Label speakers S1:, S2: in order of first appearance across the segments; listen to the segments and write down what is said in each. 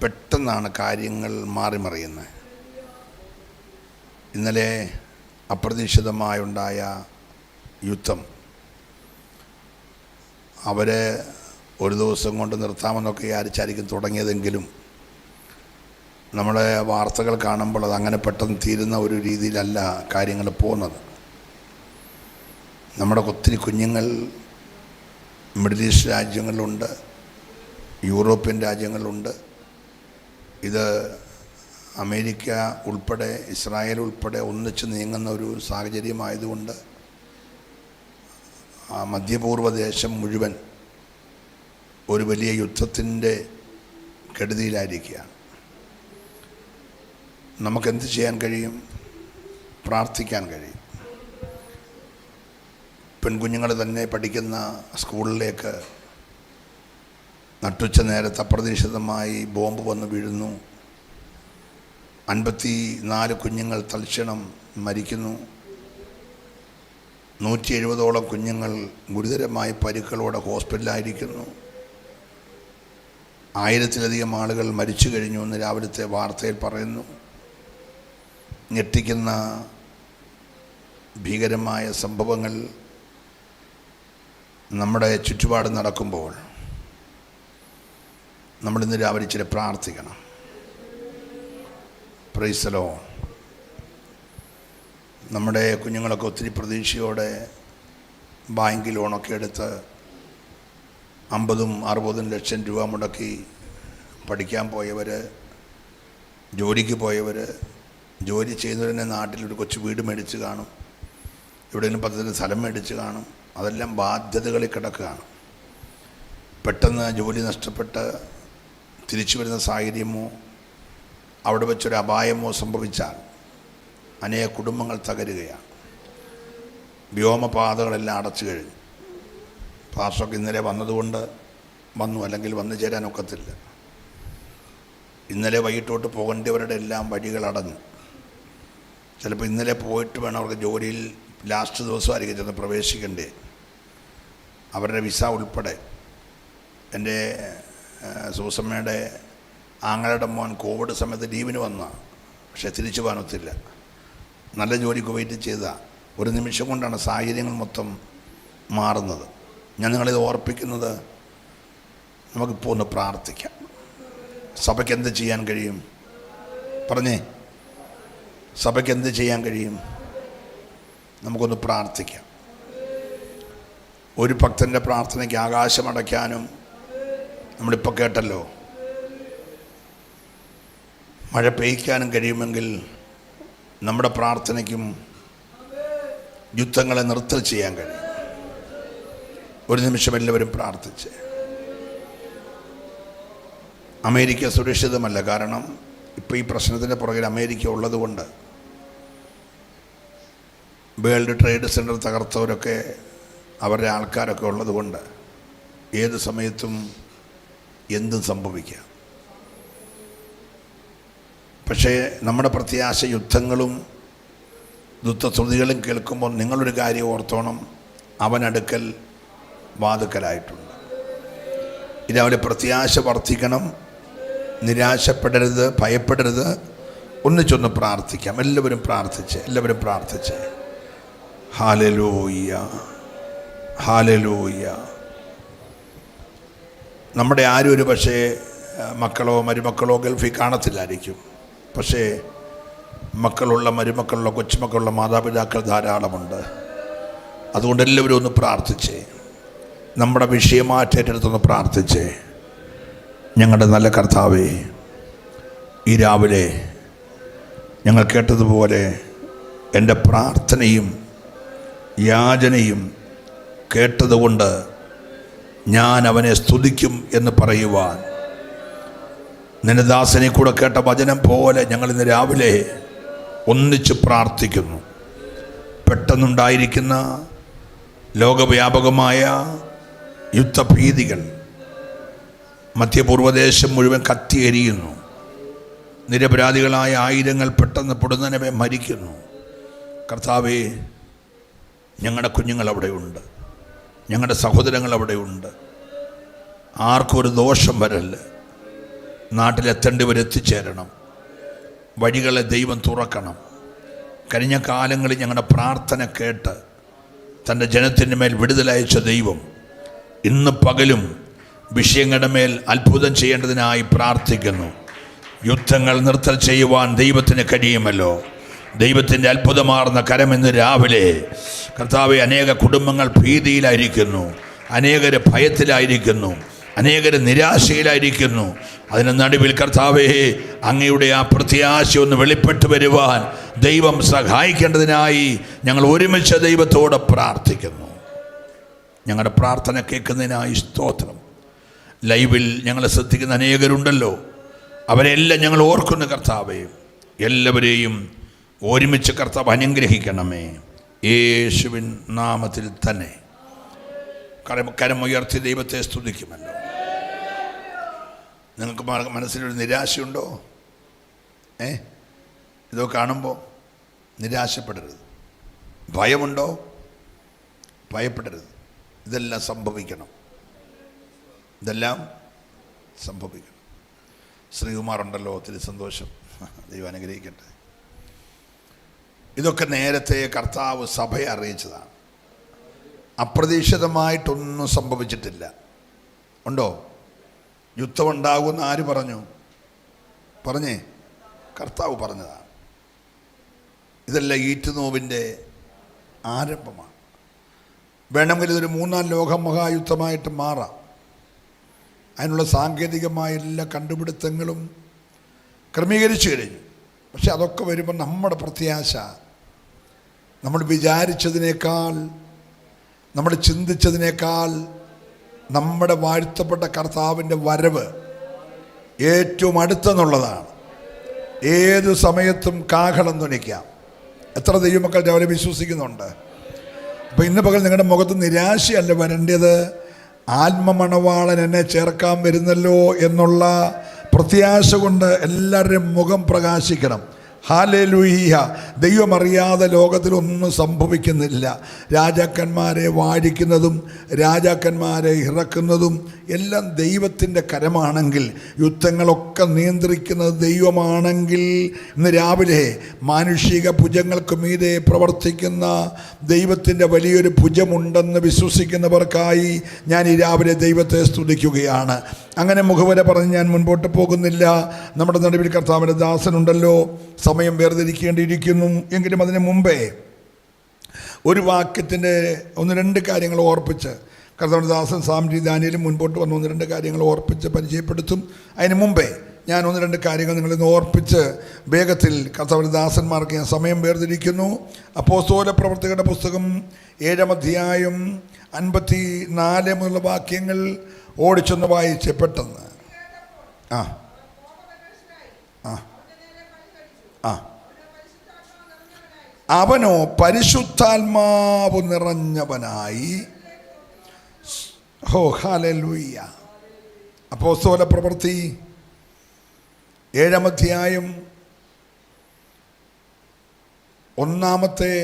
S1: പെട്ടെന്നാണ് കാര്യങ്ങൾ മാറിമറിയുന്നത്. ഇന്നലെ അപ്രതീക്ഷിതമായുണ്ടായ യുദ്ധം അവരെ ഒരു ദിവസം കൊണ്ട് നിർത്താമെന്നൊക്കെ വിചാരിച്ചായിരിക്കും തുടങ്ങിയതെങ്കിലും നമ്മുടെ വാർത്തകൾ കാണുമ്പോൾ അത് അങ്ങനെ പെട്ടെന്ന് തീരുന്ന ഒരു രീതിയിലല്ല കാര്യങ്ങൾ പോകുന്നത്. നമ്മുടെ ഒത്തിരി കുഞ്ഞുങ്ങൾ മിഡിൽ ഈസ്റ്റ് രാജ്യങ്ങളിലുണ്ട്, യൂറോപ്യൻ രാജ്യങ്ങളിലുണ്ട്. ഇത് അമേരിക്ക ഉൾപ്പെടെ ഇസ്രായേൽ ഉൾപ്പെടെ ഒന്നിച്ച് നീങ്ങുന്ന ഒരു സാഹചര്യമായതുകൊണ്ട് മധ്യപൂർവ്വ ദേശം മുഴുവൻ ഒരു വലിയ യുദ്ധത്തിൻ്റെ കെടുതിയിലായിരിക്കുകയാണ്. നമുക്കെന്ത് ചെയ്യാൻ കഴിയും? പ്രാർത്ഥിക്കാൻ കഴിയും. പെൺകുഞ്ഞുങ്ങൾ തന്നെ പഠിക്കുന്ന സ്കൂളിലേക്ക് നട്ടുച്ച നേരത്ത് അപ്രതീക്ഷിതമായി ബോംബ് വന്ന് വീഴുന്നു. 54 കുഞ്ഞുങ്ങൾ തൽക്ഷണം മരിക്കുന്നു. 170ഓളം കുഞ്ഞുങ്ങൾ ഗുരുതരമായ പരിക്കുകളോടെ ഹോസ്പിറ്റലായിരിക്കുന്നു. 1000-ലധികം ആളുകൾ മരിച്ചു കഴിഞ്ഞു എന്ന് രാവിലത്തെ വാർത്തയിൽ പറയുന്നു. ഞെട്ടിക്കുന്ന ഭീകരമായ സംഭവങ്ങൾ നമ്മുടെ ചുറ്റുപാട് നടക്കുമ്പോൾ നമ്മളിന്ന് രാവിലെ ഇച്ചിരി പ്രാർത്ഥിക്കണം. Price the Lord. നമ്മുടെ കുഞ്ഞുങ്ങളൊക്കെ ഒത്തിരി പ്രതീക്ഷയോടെ ബാങ്ക് ലോണൊക്കെ എടുത്ത് 50-60 ലക്ഷം രൂപ മുടക്കി പഠിക്കാൻ പോയവർ, ജോലിക്ക് പോയവർ, ജോലി ചെയ്യുന്നവരെ നാട്ടിലൊരു കൊച്ചു വീട് മേടിച്ച് കാണും, എവിടെയെങ്കിലും 10 സ്ഥലം മേടിച്ച് കാണും. അതെല്ലാം ബാധ്യതകളിൽ കിടക്കുകയാണ്. പെട്ടെന്ന് ജോലി നഷ്ടപ്പെട്ട് തിരിച്ചു വരുന്ന സാഹചര്യമോ അവിടെ വെച്ചൊരു അപായമോ സംഭവിച്ചാൽ അനേക കുടുംബങ്ങൾ തകരുകയാണ്. വ്യോമപാതകളെല്ലാം അടച്ചു കഴിഞ്ഞു. പാസ്റ്റർക്ക് ഇന്നലെ വന്നതുകൊണ്ട് വന്നു, അല്ലെങ്കിൽ വന്നു ചേരാനൊക്കത്തില്ല. ഇന്നലെ വൈകിട്ടോട്ട് പോകേണ്ടവരുടെ എല്ലാം വഴികൾ അടഞ്ഞു. ചിലപ്പോൾ ഇന്നലെ പോയിട്ട് വേണം അവർക്ക് ജോലിയിൽ ലാസ്റ്റ് ദിവസമായിരിക്കും ചെന്ന് പ്രവേശിക്കണ്ടേ. അവരുടെ വിസ ഉൾപ്പെടെ. എൻ്റെ സൂസമ്മയുടെ ആങ്ങളുടെ മോൻ കോവിഡ് സമയത്ത് ലീവിന് വന്ന, പക്ഷേ തിരിച്ചു പോകാനൊത്തില്ല. നല്ല ജോലിക്ക് വെയിറ്റ് ചെയ്ത ഒരു നിമിഷം കൊണ്ടാണ് സാഹചര്യങ്ങൾ മൊത്തം മാറുന്നത്. ഞാൻ നിങ്ങളിത് ഓർപ്പിക്കുന്നത്, നമുക്കിപ്പോൾ ഒന്ന് പ്രാർത്ഥിക്കാം. സഭയ്ക്ക് എന്ത് ചെയ്യാൻ കഴിയും? പറഞ്ഞേ, സഭയ്ക്ക് എന്ത് ചെയ്യാൻ കഴിയും? നമുക്കൊന്ന് പ്രാർത്ഥിക്കാം. ഒരു ഭക്തൻ്റെ പ്രാർത്ഥനയ്ക്ക് ആകാശമടയ്ക്കാനും നമ്മളിപ്പോൾ കേട്ടല്ലോ, മഴ പെയ്യ്ക്കാനും കഴിയുമെങ്കിൽ നമ്മുടെ പ്രാർത്ഥനയ്ക്കും യുദ്ധങ്ങളെ നിർത്തൽ ചെയ്യാൻ കഴിയും. ഒരു നിമിഷം എല്ലാവരും പ്രാർത്ഥിച്ച്. അമേരിക്ക സുരക്ഷിതമല്ല. കാരണം ഇപ്പോൾ ഈ പ്രശ്നത്തിൻ്റെ പുറകിൽ അമേരിക്ക ഉള്ളതുകൊണ്ട്. വേൾഡ് ട്രേഡ് സെൻറ്റർ തകർത്തവരൊക്കെ അവരുടെ ആൾക്കാരൊക്കെ ഉള്ളതുകൊണ്ട് ഏത് സമയത്തും എന്തും സംഭവിക്കാം. പക്ഷേ നമ്മുടെ പ്രത്യാശ യുദ്ധങ്ങളും യുദ്ധശ്രുതികളും കേൾക്കുമ്പോൾ നിങ്ങളൊരു കാര്യം ഓർത്തോണം, അവനടുക്കൽ വാതുക്കലായിട്ടുണ്ട്. ഇതവരെ പ്രത്യാശ വർദ്ധിക്കണം. നിരാശപ്പെടരുത്, ഭയപ്പെടരുത്. ഒന്നിച്ചൊന്ന് പ്രാർത്ഥിക്കാം. എല്ലാവരും പ്രാർത്ഥിച്ച്. Hallelujah, hallelujah. നമ്മുടെ ആരും ഒരു പക്ഷേ മക്കളോ മരുമക്കളോ ഗൾഫിൽ കാണത്തില്ലായിരിക്കും. പക്ഷേ മക്കളുള്ള, മരുമക്കളുള്ള, കൊച്ചുമക്കളുള്ള മാതാപിതാക്കൾ ധാരാളമുണ്ട്. അതുകൊണ്ട് എല്ലാവരും ഒന്ന് പ്രാർത്ഥിച്ചേ. നമ്മുടെ വിഷയമാറ്റേറ്റെടുത്തൊന്ന് പ്രാർത്ഥിച്ചേ. ഞങ്ങളുടെ നല്ല കർത്താവേ, ഈ രാവിലെ ഞങ്ങൾ കേട്ടതുപോലെ എൻ്റെ പ്രാർത്ഥനയും യാചനയും കേട്ടതുകൊണ്ട് ഞാൻ അവനെ സ്തുതിക്കും എന്ന് പറയുവാൻ നിന്റെ ദാസനെ കൂടെ കേട്ട വചനം പോലെ ഞങ്ങൾ ഇന്ന് രാവിലെ ഒന്നിച്ച് പ്രാർത്ഥിക്കുന്നു. പെട്ടെന്നുണ്ടായിരിക്കുന്ന ലോകവ്യാപകമായ യുദ്ധഭീതികൾ മധ്യപൂർവ്വദേശം മുഴുവൻ കത്തിയെരിയുന്നു. നിരപരാധികളായ ആയിരങ്ങൾ പെട്ടെന്ന് പൊടുന്നനെ മരിക്കുന്നു. കർത്താവേ, ഞങ്ങളുടെ കുഞ്ഞുങ്ങൾ അവിടെയുണ്ട്, ഞങ്ങളുടെ സഹോദരങ്ങൾ അവിടെയുണ്ട്. ആർക്കും ഒരു ദോഷം വരല്ല. നാട്ടിലെത്തേണ്ടവരെത്തിച്ചേരണം. വഴികളെ ദൈവം തുറക്കണം. കഴിഞ്ഞ കാലങ്ങളിൽ ഞങ്ങളുടെ പ്രാർത്ഥന കേട്ട് തൻ്റെ ജനത്തിൻ്റെ മേൽ വിടുതലയച്ച ദൈവം ഇന്ന് പകലും വിഷയങ്ങളുടെ മേൽ അത്ഭുതം ചെയ്യേണ്ടതിനായി പ്രാർത്ഥിക്കുന്നു. യുദ്ധങ്ങൾ നിർത്തൽ ചെയ്യുവാൻ ദൈവത്തിന് കഴിയുമല്ലോ. ദൈവത്തിൻ്റെ അത്ഭുതമാർന്ന കരമെന്ന് രാവിലെ കർത്താവെ, അനേക കുടുംബങ്ങൾ ഭീതിയിലായിരിക്കുന്നു, അനേകർ ഭയത്തിലായിരിക്കുന്നു, അനേകർ നിരാശയിലായിരിക്കുന്നു. അതിന് നടുവിൽ കർത്താവേ, അങ്ങയുടെ ആ പ്രത്യാശ ഒന്ന് വെളിപ്പെട്ട് വരുവാൻ ദൈവം സഹായിക്കേണ്ടതിനായി ഞങ്ങൾ ഒരുമിച്ച് ദൈവത്തോട് പ്രാർത്ഥിക്കുന്നു. ഞങ്ങളുടെ പ്രാർത്ഥന കേൾക്കുന്നതിനായി സ്തോത്രം. ലൈവിൽ ഞങ്ങളെ ശ്രദ്ധിക്കുന്ന അനേകരുണ്ടല്ലോ, അവരെല്ലാം ഞങ്ങൾ ഓർക്കുന്നു കർത്താവേ. എല്ലാവരെയും ഒരുമിച്ച് കർത്താവ് അനുഗ്രഹിക്കണമേ, യേശുവിൻ നാമത്തിൽ തന്നെ. കരമുയർത്തി ദൈവത്തെ സ്തുതിക്കുമല്ലോ. നിങ്ങൾക്ക് മനസ്സിലൊരു നിരാശയുണ്ടോ? ഇതോ കാണുമ്പോൾ നിരാശപ്പെടരുത്. ഭയമുണ്ടോ? ഭയപ്പെടരുത്. ഇതെല്ലാം സംഭവിക്കണം, ഇതെല്ലാം സംഭവിക്കണം. ശ്രീകുമാറുണ്ടല്ലോ, ഒത്തിരി സന്തോഷം. ദൈവം അനുഗ്രഹിക്കട്ടെ. ഇതൊക്കെ നേരത്തെ കർത്താവ് സഭയെ അറിയിച്ചതാണ്. അപ്രതീക്ഷിതമായിട്ടൊന്നും സംഭവിച്ചിട്ടില്ല. ഉണ്ടോ? യുദ്ധമുണ്ടാകുമെന്ന് ആര് പറഞ്ഞു? പറഞ്ഞേ, കർത്താവ് പറഞ്ഞതാണ്. ഇതെല്ലാം ഈറ്റുനോവിൻ്റെ ആരംഭമാണ്. വേണമെങ്കിൽ ഇതൊരു 3-ാം ലോക മഹായുദ്ധമായിട്ട് മാറാം. അതിനുള്ള സാങ്കേതികമായ എല്ലാ കണ്ടുപിടുത്തങ്ങളും ക്രമീകരിച്ചു കഴിഞ്ഞു. പക്ഷെ അതൊക്കെ വരുമ്പോൾ നമ്മുടെ പ്രത്യാശ നമ്മൾ വിചാരിച്ചതിനേക്കാൾ, നമ്മൾ ചിന്തിച്ചതിനേക്കാൾ നമ്മുടെ വാഴ്ത്തപ്പെട്ട കർത്താവിൻ്റെ വരവ് ഏറ്റവും അടുത്തെന്നുള്ളതാണ്. ഏതു സമയത്തും കാഹളം ധ്വനിക്കാം. എത്ര ദൈവമക്കൾ രാവിലെ വിശ്വസിക്കുന്നുണ്ട്? അപ്പോൾ ഇന്ന് പകൽ നിങ്ങളുടെ മുഖത്ത് നിരാശയല്ല വരേണ്ടത്, ആത്മമണവാളൻ എന്നെ ചേർക്കാൻ വരുന്നല്ലോ എന്നുള്ള പ്രത്യാശ കൊണ്ട് എല്ലാവരുടെയും മുഖം പ്രകാശിക്കണം. ഹല്ലേലൂയ. ദൈവമറിയാതെ ലോകത്തിലൊന്നും സംഭവിക്കുന്നില്ല. രാജാക്കന്മാരെ വാഴിക്കുന്നതും രാജാക്കന്മാരെ ഇറക്കുന്നതും എല്ലാം ദൈവത്തിൻ്റെ കരമാണെങ്കിൽ, യുദ്ധങ്ങളൊക്കെ നിയന്ത്രിക്കുന്നത് ദൈവമാണെങ്കിൽ, ഇന്ന് രാവിലെ മാനുഷിക ഭുജങ്ങൾക്ക് മീതെ പ്രവർത്തിക്കുന്ന ദൈവത്തിൻ്റെ വലിയൊരു ഭുജമുണ്ടെന്ന് വിശ്വസിക്കുന്നവർക്കായി ഞാൻ ഈ രാവിലെ ദൈവത്തെ സ്തുതിക്കുകയാണ്. അങ്ങനെ മുഖവര പറഞ്ഞ് ഞാൻ മുൻപോട്ട് പോകുന്നില്ല. നമ്മുടെ നടുവിൽ കർത്താവിൻ്റെ ദാസനുണ്ടല്ലോ. സമയം വേർതിരിക്കേണ്ടിയിരിക്കുന്നു. എങ്കിലും അതിന് മുമ്പേ ഒരു വാക്യത്തിൻ്റെ 1-2 കാര്യങ്ങൾ ഓർപ്പിച്ച് കർത്താവിൻ്റെ ദാസൻ സാംജി ദാനിയേലും മുൻപോട്ട് വന്ന് 1-2 കാര്യങ്ങൾ ഓർപ്പിച്ച് പരിചയപ്പെടുത്തും. അതിന് മുമ്പേ ഞാൻ 1-2 കാര്യങ്ങൾ നിങ്ങളിന്ന് ഓർപ്പിച്ച് വേഗത്തിൽ കർത്താവിൻ്റെ ദാസന്മാർക്ക് ഞാൻ സമയം വേർതിരിക്കുന്നു. അപ്പോസ്തല പ്രവർത്തകരുടെ പുസ്തകം 7-ാം അധ്യായം 54 മുതലുള്ള വാക്യങ്ങൾ ഓടിച്ചൊന്ന് വായിച്ച് പെട്ടെന്ന്. ആ ആ ആ അവനോ പരിശുദ്ധാത്മാവ് നിറഞ്ഞവനായി. ഹോ ഹല്ലേലൂയ. അപ്പോസ്തല പ്രവൃത്തി 7-ാം അധ്യായം 1-ാമത്തെ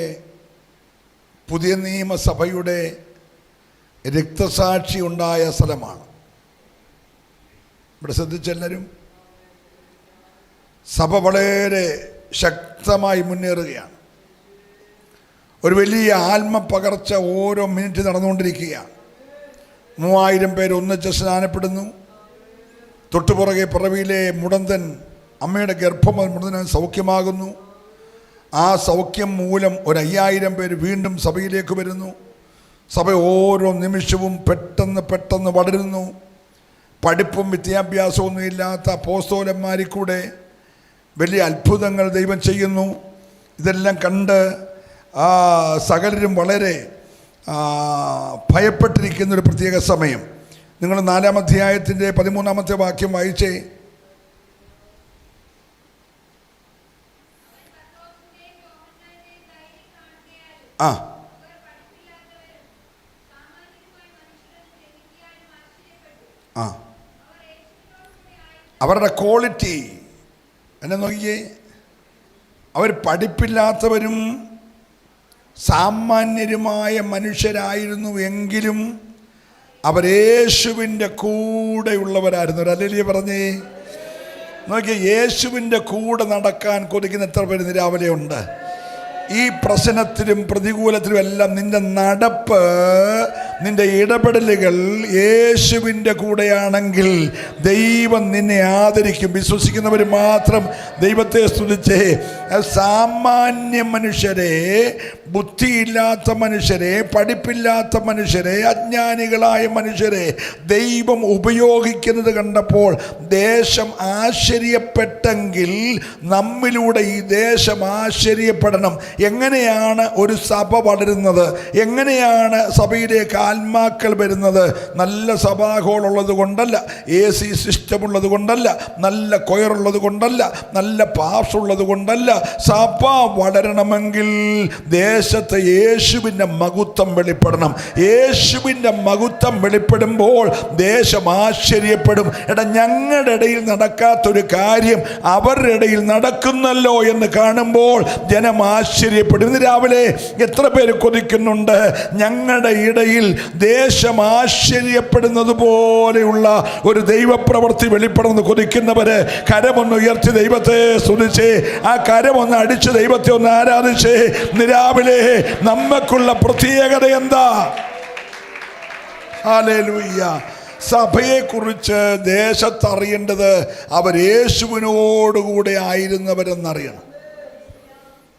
S1: പുതിയ നിയമസഭയുടെ രക്തസാക്ഷി ഉണ്ടായ സ്ഥലമാണ്. ഇവിടെ ശ്രദ്ധിച്ചെല്ലാവരും. സഭ വളരെ ശക്തമായി മുന്നേറുകയാണ്. ഒരു വലിയ ആത്മപകർച്ച ഓരോ മിനിറ്റ് നടന്നുകൊണ്ടിരിക്കുകയാണ്. 3000 പേര് ഒന്നിച്ച് സ്നാനപ്പെടുന്നു. തൊട്ടുപുറകെ പിറവിയിലെ മുടന്തൻ അമ്മയുടെ ഗർഭം മുടന്തൻ സൗഖ്യമാകുന്നു. ആ സൗഖ്യം മൂലം 5000 പേര് വീണ്ടും സഭയിലേക്ക് വരുന്നു. സഭ ഓരോ നിമിഷവും പെട്ടെന്ന് വളരുന്നു. പഠിപ്പും വിദ്യാഭ്യാസമൊന്നും ഇല്ലാത്ത അപ്പോസ്തലന്മാരിൽ കൂടെ വലിയ അത്ഭുതങ്ങൾ ദൈവം ചെയ്യുന്നു. ഇതെല്ലാം കണ്ട് സകലരും വളരെ ഭയപ്പെട്ടിരിക്കുന്നൊരു പ്രത്യേക സമയം. നിങ്ങൾ 4-ാം അധ്യായത്തിൻ്റെ 13-ാമത്തെ വാക്യം വായിച്ചേ. ആ ആ അവരുടെ ക്വാളിറ്റി എന്നെ നോക്കിയേ. അവർ പഠിപ്പില്ലാത്തവരും സാമാന്യരുമായ മനുഷ്യരായിരുന്നു എങ്കിലും അവർ യേശുവിൻ്റെ കൂടെയുള്ളവരായിരുന്നു. ഒരു ഹല്ലേലൂയ പറഞ്ഞേ. നോക്കിയ യേശുവിൻ്റെ കൂടെ നടക്കാൻ കൊതിക്കുന്ന എത്ര പേര് രാവിലെ ഉണ്ട്? ഈ പ്രശ്നത്തിലും പ്രതികൂലത്തിലും എല്ലാം നിന്റെ നടപ്പ്, നിന്റെ ഇടപെടലുകൾ യേശുവിൻ്റെ കൂടെയാണെങ്കിൽ ദൈവം നിന്നെ ആദരിക്കും. വിശ്വസിക്കുന്നവർ മാത്രം ദൈവത്തെ സ്തുതിച്ചേ. സാമാന്യ മനുഷ്യരെ, ബുദ്ധിയില്ലാത്ത മനുഷ്യരെ, പഠിപ്പില്ലാത്ത മനുഷ്യരെ, അജ്ഞാനികളായ മനുഷ്യരെ ദൈവം ഉപയോഗിക്കുന്നത് കണ്ടപ്പോൾ ദേശം ആശ്ചര്യപ്പെട്ടെങ്കിൽ നമ്മിലൂടെ ഈ ദേശം ആശ്ചര്യപ്പെടണം. എങ്ങനെയാണ് ഒരു സഭ വളരുന്നത്? എങ്ങനെയാണ് സഭയിലേക്ക് ആത്മാക്കൾ വരുന്നത്? നല്ല സഭാഹോളുള്ളത് കൊണ്ടല്ല, AC സിസ്റ്റം ഉള്ളത് കൊണ്ടല്ല, നല്ല കൊയറുള്ളത് കൊണ്ടല്ല, നല്ല പാസ് ഉള്ളത് കൊണ്ടല്ല. സഭ വളരണമെങ്കിൽ ദേശത്ത് യേശുവിൻ്റെ മഹത്വം വെളിപ്പെടണം. യേശുവിൻ്റെ മഹത്വം വെളിപ്പെടുമ്പോൾ ദേശം ആശ്ചര്യപ്പെടും. ഞങ്ങളുടെ ഇടയിൽ നടക്കാത്തൊരു കാര്യം അവരുടെ ഇടയിൽ നടക്കുന്നല്ലോ എന്ന് കാണുമ്പോൾ ജനം ആശ്ചര്യപ്പെടും. ഇന്ന് രാവിലെ എത്ര പേര് കൊതിക്കുന്നുണ്ട് ഞങ്ങളുടെ ഇടയിൽ ദേശം ആശ്ചര്യപ്പെടുന്നത് പോലെയുള്ള ഒരു ദൈവപ്രവൃത്തി വെളിപ്പെടുന്നത്? കൊതിക്കുന്നവര് കരമൊന്ന് ഉയർത്തി ദൈവത്തെ സ്തുതിച്ചേ. ആ കരമൊന്ന് അടിച്ച് ദൈവത്തെ ഒന്ന് ആരാധിച്ചേ. ഇന്ന് രാവിലെ നമുക്കുള്ള പ്രത്യേകത എന്താ? ഹല്ലേലൂയ. സഭയെക്കുറിച്ച് ദേശത്തറിയേണ്ടത് അവർ യേശുവിനോടുകൂടെ ആയിരുന്നവരെന്നറിയണം.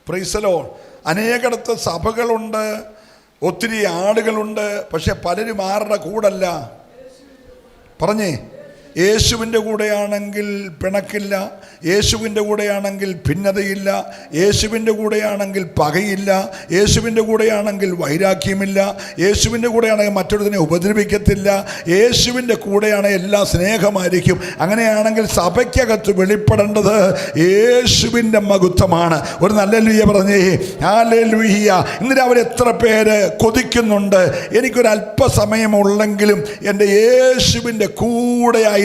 S1: Praise the Lord. അനേകടത്ത് സഭകളുണ്ട്, ഒത്തിരി ആളുകളുണ്ട്, പക്ഷെ പലരും ആരുടെ കൂടല്ല? പറഞ്ഞേ. യേശുവിൻ്റെ കൂടെയാണെങ്കിൽ പിണക്കില്ല, യേശുവിൻ്റെ കൂടെയാണെങ്കിൽ ഭിന്നതയില്ല, യേശുവിൻ്റെ കൂടെയാണെങ്കിൽ പകയില്ല, യേശുവിൻ്റെ കൂടെയാണെങ്കിൽ വൈരാഗ്യമില്ല, യേശുവിൻ്റെ കൂടെയാണെങ്കിൽ മറ്റൊരുതിനെ ഉപദ്രവിക്കത്തില്ല, യേശുവിൻ്റെ കൂടെയാണ് എല്ലാ സ്നേഹമായിരിക്കും. അങ്ങനെയാണെങ്കിൽ സഭയ്ക്കകത്ത് വെളിപ്പെടേണ്ടത് യേശുവിൻ്റെ മഹത്വമാണ്. ഒരു നല്ല ഹല്ലേലൂയ പറഞ്ഞേ. ഹല്ലേലൂയ. ഇന്ന് രാവിലെ എത്ര പേര് കൊതിക്കുന്നുണ്ട് എനിക്കൊരു അല്പസമയമുള്ളെങ്കിലും എൻ്റെ യേശുവിൻ്റെ കൂടെയായി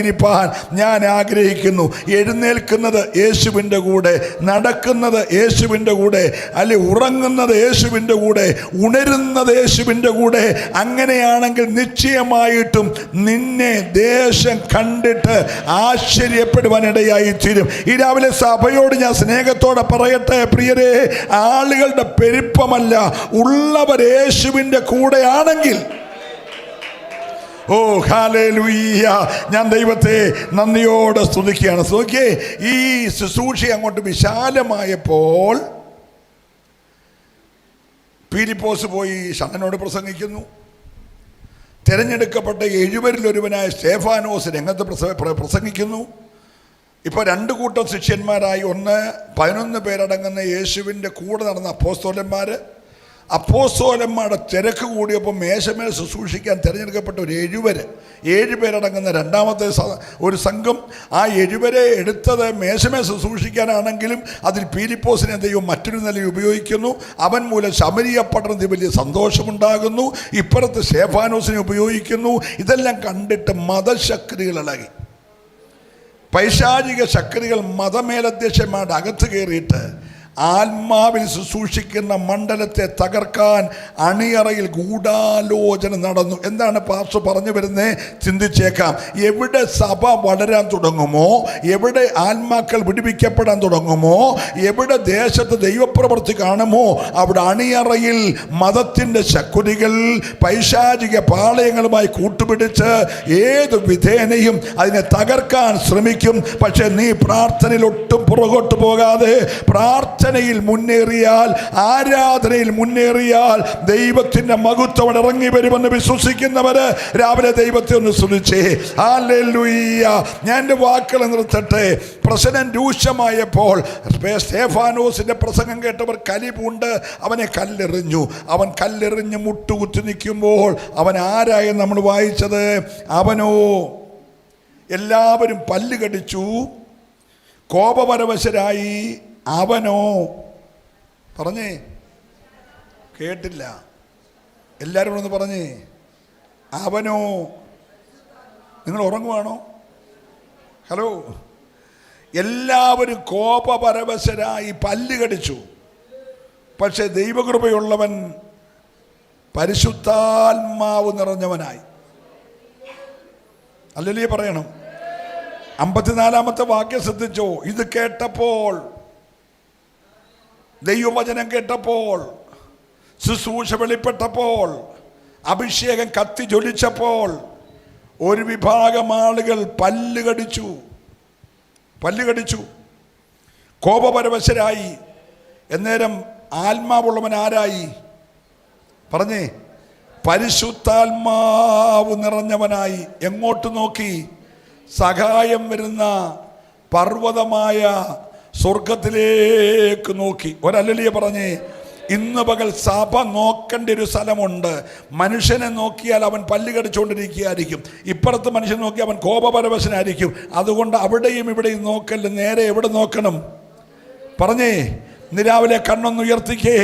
S1: ഞാൻ ആഗ്രഹിക്കുന്നു. എഴുന്നേൽക്കുന്നത് യേശുവിൻ്റെ കൂടെ, നടക്കുന്നത് യേശുവിൻ്റെ കൂടെ, അല്ലെ ഉറങ്ങുന്നത് യേശുവിൻ്റെ കൂടെ, ഉണരുന്നത് യേശുവിൻ്റെ കൂടെ. അങ്ങനെയാണെങ്കിൽ നിശ്ചയമായിട്ടും നിന്നെ ദേശം കണ്ടിട്ട് ആശ്ചര്യപ്പെടുവാനിടയായി തീരും. ഈ രാവിലെ സഭയോട് ഞാൻ സ്നേഹത്തോടെ പറയട്ടെ, പ്രിയരെ, ആളുകളുടെ പെരുപ്പമല്ല, ഉള്ളവർ യേശുവിൻ്റെ കൂടെയാണെങ്കിൽ ഓ ഹല്ലേലൂയ, ഞാൻ ദൈവത്തെ നന്ദിയോടെ സ്തുതിക്കുകയാണ്. സ്തുതിക്കേ. ഈ ശുശ്രൂഷ അങ്ങോട്ട് വിശാലമായപ്പോൾ പീലിപ്പോസ് പോയി ഷണ്ണനോട് പ്രസംഗിക്കുന്നു. തിരഞ്ഞെടുക്കപ്പെട്ട 70-ലൊരുവനായ സ്തേഫാനോസ് രംഗത്ത് പ്രസംഗിക്കുന്നു. ഇപ്പോൾ 2 കൂട്ടം ശിഷ്യന്മാരായി, ഒന്ന് 11 പേരടങ്ങുന്ന യേശുവിൻ്റെ കൂടെ നടന്ന അപ്പോസ്തലന്മാരുടെ തിരക്ക് കൂടിയപ്പോൾ മേശമേൽ ശുശ്രൂഷിക്കാൻ തിരഞ്ഞെടുക്കപ്പെട്ട ഒരു 7 പേരടങ്ങുന്ന രണ്ടാമത്തെ ഒരു സംഘം. ആ 7 പേരെ എടുത്തത് മേശമേൽ ശുശ്രൂഷിക്കാനാണെങ്കിലും അതിൽ പീലിപ്പോസിനെ ദൈവം മറ്റൊരു നിലയിൽ ഉപയോഗിക്കുന്നു. അവൻ മൂലം ശമരിയ പട്ടണത്തിൽ വലിയ സന്തോഷമുണ്ടാകുന്നു. ഇപ്പുറത്ത് സ്തേഫാനോസിനെ ഉപയോഗിക്കുന്നു. ഇതെല്ലാം കണ്ടിട്ട് മതശക്തികൾ ഇളകി. പൈശാചിക ശക്തികൾ മതമേലധ്യക്ഷന്മാരുടെ അകത്ത് കയറിയിട്ട് ആത്മാവിൽ ശുശ്രൂഷിക്കുന്ന മണ്ഡലത്തെ തകർക്കാൻ അണിയറയിൽ ഗൂഢാലോചന നടന്നു. എന്താണ് പാസ്റ്റർ പറഞ്ഞു വരുന്നത്? ചിന്തിച്ചേക്കാം. എവിടെ സഭ വളരാൻ തുടങ്ങുമോ, എവിടെ ആത്മാക്കൾ വിടുവിക്കപ്പെടാൻ തുടങ്ങുമോ, എവിടെ ദേശത്ത് ദൈവപ്രവൃത്തി കാണുമോ, അവിടെ അണിയറയിൽ മതത്തിൻ്റെ ശക്തികൾ പൈശാചിക പാളയങ്ങളുമായി കൂട്ടുപിടിച്ച് ഏത് വിധേനയും അതിനെ തകർക്കാൻ ശ്രമിക്കും. പക്ഷെ നീ പ്രാർത്ഥനയിൽ ഒട്ടും പുറകോട്ട് പോകാതെ പ്രാർത്ഥനയിൽ മുന്നേറിയാൽ, ആരാധനയിൽ മുന്നേറിയാൽ ദൈവത്തിന്റെ മഹത്വം ഇറങ്ങി വരുമെന്ന് വിശ്വസിക്കുന്നവര് രാവിലെ ദൈവത്തെ ഒന്ന് സ്തുതിച്ചേ. ഹല്ലേലൂയ. ഞാൻ എൻ്റെ വാക്കുകൾ നിർത്തട്ടെ. പ്രശ്നം രൂക്ഷമായപ്പോൾ സ്തേഫാനോസിന്റെ പ്രസംഗം കേട്ടവർ കലിപൂണ്ട് അവനെ കല്ലെറിഞ്ഞു. അവൻ കല്ലെറിഞ്ഞ് മുട്ടുകുത്തി നിൽക്കുമ്പോൾ അവൻ ആരായെന്ന് നമ്മൾ വായിച്ചത്? അവനോ എല്ലാവരും പല്ല് കടിച്ചു, കോപപരവശരായി. അവനോ പറഞ്ഞേ, കേട്ടില്ല, എല്ലാവരും ഒന്ന് പറഞ്ഞേ. അവനോ, നിങ്ങൾ ഉറങ്ങുവാണോ? ഹലോ. എല്ലാവരും കോപപരവശരായി പല്ല് കടിച്ചു. പക്ഷെ ദൈവകൃപയുള്ളവൻ പരിശുദ്ധാത്മാവ് നിറഞ്ഞവനായി. ഹല്ലേലൂയ പറയണം. 54 വാക്യം ശ്രദ്ധിച്ചോ. ഇത് കേട്ടപ്പോൾ, ദൈവവചനം കേട്ടപ്പോൾ, ശുശ്രൂഷ വെളിപ്പെട്ടപ്പോൾ, അഭിഷേകം കത്തി ജ്വലിച്ചപ്പോൾ ഒരു വിഭാഗം ആളുകൾ പല്ലുകടിച്ചു, കോപപരവശരായി. എന്നേരം ആത്മാവുള്ളവൻ ആരായി? പറഞ്ഞേ, പരിശുദ്ധാത്മാവ് നിറഞ്ഞവനായി. എങ്ങോട്ട് നോക്കി? സഹായം വരുന്ന പർവ്വതമായ സ്വർഗത്തിലേക്ക് നോക്കി. ഒരല്ലിയ പറഞ്ഞേ, ഇന്ന് പകൽ സഭ നോക്കേണ്ട ഒരു സ്ഥലമുണ്ട്. മനുഷ്യനെ നോക്കിയാൽ അവൻ പല്ല് കടിച്ചുകൊണ്ടിരിക്കുകയായിരിക്കും, ഇപ്പുറത്ത് മനുഷ്യൻ നോക്കിയാൽ അവൻ കോപപരവശനായിരിക്കും. അതുകൊണ്ട് അവിടെയും ഇവിടെയും നോക്കല്ല, നേരെ എവിടെ നോക്കണം? പറഞ്ഞേ, ഇന്ന് രാവിലെ കണ്ണൊന്നുയർത്തിക്കേ.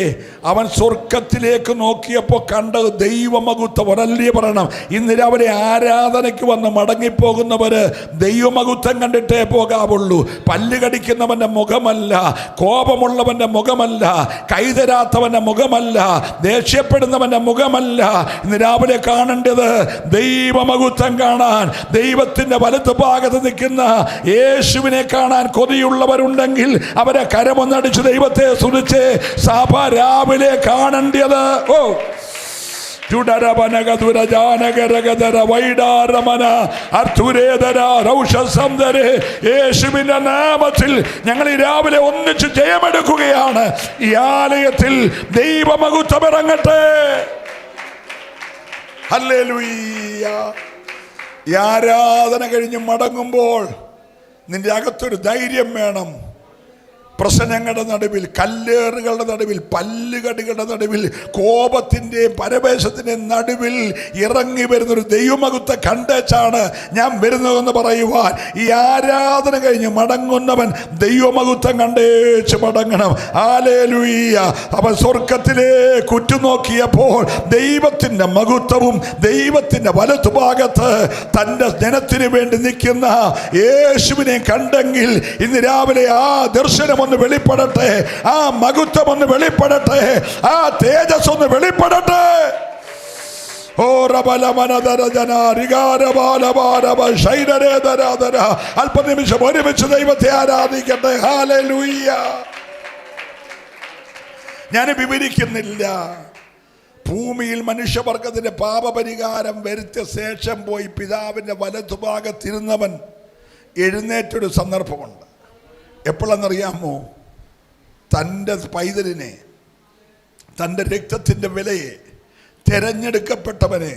S1: അവൻ സ്വർഗത്തിലേക്ക് നോക്കിയപ്പോൾ കണ്ടത് ദൈവമഹത്വം. ഒരല്ലേ പറയണം, ഇന്ന് രാവിലെ ആരാധനയ്ക്ക് വന്ന് മടങ്ങിപ്പോകുന്നവര് ദൈവമഹത്വം കണ്ടിട്ടേ പോകാവുള്ളൂ. പല്ല് കടിക്കുന്നവന്റെ മുഖമല്ല, കോപമുള്ളവന്റെ മുഖമല്ല, കൈതരാത്തവന്റെ മുഖമല്ല, ദേഷ്യപ്പെടുന്നവന്റെ മുഖമല്ല. ഇന്ന് രാവിലെ കാണേണ്ടത് ദൈവമഹത്വം കാണാൻ, ദൈവത്തിന്റെ വലത്ത് ഭാഗത്ത് നിൽക്കുന്ന യേശുവിനെ കാണാൻ കൊതിയുള്ളവരുണ്ടെങ്കിൽ അവരെ കരമൊന്നടിച്ച് ദൈവത്തെ സുരിച്ച് സഭ രാവിലെ കാണേണ്ടത്. യേശുവിന്റെ നാമത്തിൽ ഞങ്ങൾ ഈ രാവിലെ ഒന്നിച്ച് ജയമെടുക്കുകയാണ്. ഈ ആലയത്തിൽ ദൈവമഹത്വം ഇറങ്ങട്ടെ. ഹല്ലേലൂയ. ഈ ആരാധന കഴിഞ്ഞ് മടങ്ങുമ്പോൾ നിന്റെ അകത്തൊരു ധൈര്യം വേണം. പ്രശ്നങ്ങളുടെ നടുവിൽ, കല്ലേറുകളുടെ നടുവിൽ, പല്ലുകടികളുടെ നടുവിൽ, കോപത്തിൻ്റെയും പരവേശത്തിൻ്റെയും നടുവിൽ ഇറങ്ങി വരുന്നൊരു ദൈവമഹത്വം കണ്ടേച്ചാണ് ഞാൻ വരുന്നതെന്ന് പറയുവാൻ ഈ ആരാധന കഴിഞ്ഞ് മടങ്ങുന്നവൻ ദൈവമഹത്വം കണ്ടേച്ച് മടങ്ങണം. ഹല്ലേലൂയ. അവൻ സ്വർഗത്തിലേക്ക് ഉറ്റുനോക്കിയപ്പോൾ ദൈവത്തിൻ്റെ മഹത്വവും ദൈവത്തിൻ്റെ വലതുഭാഗത്ത് തൻ്റെ ജനത്തിന് വേണ്ടി നിൽക്കുന്ന യേശുവിനെ കണ്ടെങ്കിൽ ഇന്ന് രാവിലെ ആ ദർശനം ഒന്ന് വെളിപ്പെടട്ടെ, ആ മഹത്വം ഒന്ന് വെളിപ്പെടട്ടെ, ആ തേജസ് ഒന്ന് വെളിപ്പെടട്ടെ. അല്പനിമിഷം ഒരുമിച്ച് ദൈവത്തെ ആരാധിക്കട്ടെ. ഹല്ലേലൂയ. ഞാൻ വിവരിക്കുന്നില്ല. ഭൂമിയിൽ മനുഷ്യവർഗത്തിന്റെ പാപപരിഹാരം വരുത്തിയ ശേഷം പോയി പിതാവിന്റെ വലതുഭാഗത്തിരുന്നവൻ എഴുന്നേറ്റൊരു സന്ദർഭമുണ്ട്. എപ്പോഴെന്നറിയാമോ? തൻ്റെ പൈതലിനെ, തൻ്റെ രക്തത്തിൻ്റെ വിലയെ, തിരഞ്ഞെടുക്കപ്പെട്ടവനെ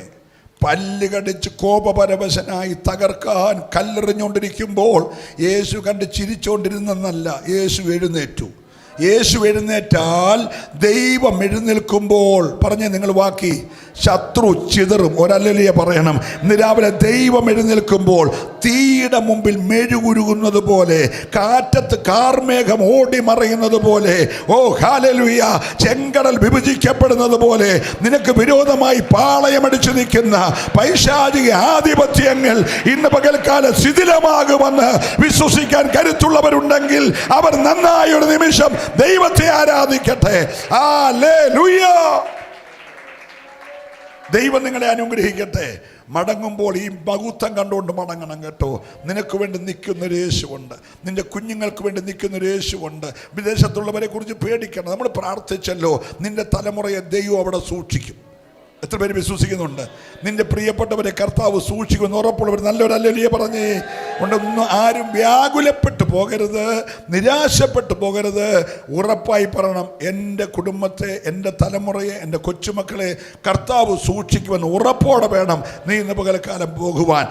S1: പല്ല് കടിച്ച് കോപപരവശനായി തകർക്കാൻ കല്ലെറിഞ്ഞുകൊണ്ടിരിക്കുമ്പോൾ യേശു കണ്ട് ചിരിച്ചുകൊണ്ടിരുന്നെന്നല്ല, യേശു എഴുന്നേറ്റു. യേശു എഴുന്നേറ്റാൽ ദൈവം എഴുന്നേൽക്കുമ്പോൾ, പറഞ്ഞേ നിങ്ങൾ വാക്കി, ശത്രു ചിതറും. ഒരല്ലേലൂയ പറയണം. ഇന്ന് രാവിലെ ദൈവം എഴുന്നേൽക്കുമ്പോൾ തീയുടെ മുമ്പിൽ മെഴുകുരുകുന്നത് പോലെ, കാറ്റത്ത് കാർമേഘം ഓടി മറയുന്നത് പോലെ, ഓ ഹല്ലേലൂയ, ചെങ്കടൽ വിഭജിക്കപ്പെടുന്നത് പോലെ നിനക്ക് വിരോധമായി പാളയമടിച്ചു നിൽക്കുന്ന പൈശാചിക ആധിപത്യങ്ങൾ ഇന്ന് പകൽക്കാലം ശിഥിലമാകുമെന്ന് വിശ്വസിക്കാൻ കരുത്തുള്ളവരുണ്ടെങ്കിൽ അവർ നന്നായി ഒരു നിമിഷം ദൈവത്തെ ആരാധിക്കട്ടെ. ഹല്ലേലൂയ. ദൈവം നിങ്ങളെ അനുഗ്രഹിക്കട്ടെ. മടങ്ങുമ്പോൾ ഈ മഹത്വം കണ്ടുകൊണ്ട് മടങ്ങണം കേട്ടോ. നിനക്ക് വേണ്ടി നിൽക്കുന്നൊരു യേശുവുണ്ട്, നിന്റെ കുഞ്ഞുങ്ങൾക്ക് വേണ്ടി നിൽക്കുന്നൊരു യേശുവുണ്ട്. വിദേശത്തുള്ളവരെ കുറിച്ച് പേടിക്കണം. നമ്മൾ പ്രാർത്ഥിച്ചല്ലോ, നിന്റെ തലമുറയെ ദൈവം അവിടെ സൂക്ഷിക്കും. എത്ര പേര് വിശ്വസിക്കുന്നുണ്ട്? നിന്റെ പ്രിയപ്പെട്ടവരെ കർത്താവ് സൂക്ഷിക്കുമെന്ന് ഉറപ്പുള്ളവർ നല്ലൊരു ഹല്ലേലൂയ പറഞ്ഞേ. ഒന്നും ആരും വ്യാകുലപ്പെട്ടു പോകരുത്, നിരാശപ്പെട്ടു പോകരുത്. ഉറപ്പായി പറയണം, എൻ്റെ കുടുംബത്തെ, എൻ്റെ തലമുറയെ, എൻ്റെ കൊച്ചുമക്കളെ കർത്താവ് സൂക്ഷിക്കുമെന്ന് ഉറപ്പോടെ വേണം നീ ഇന്ന് പകൽക്കാലം പോകുവാൻ.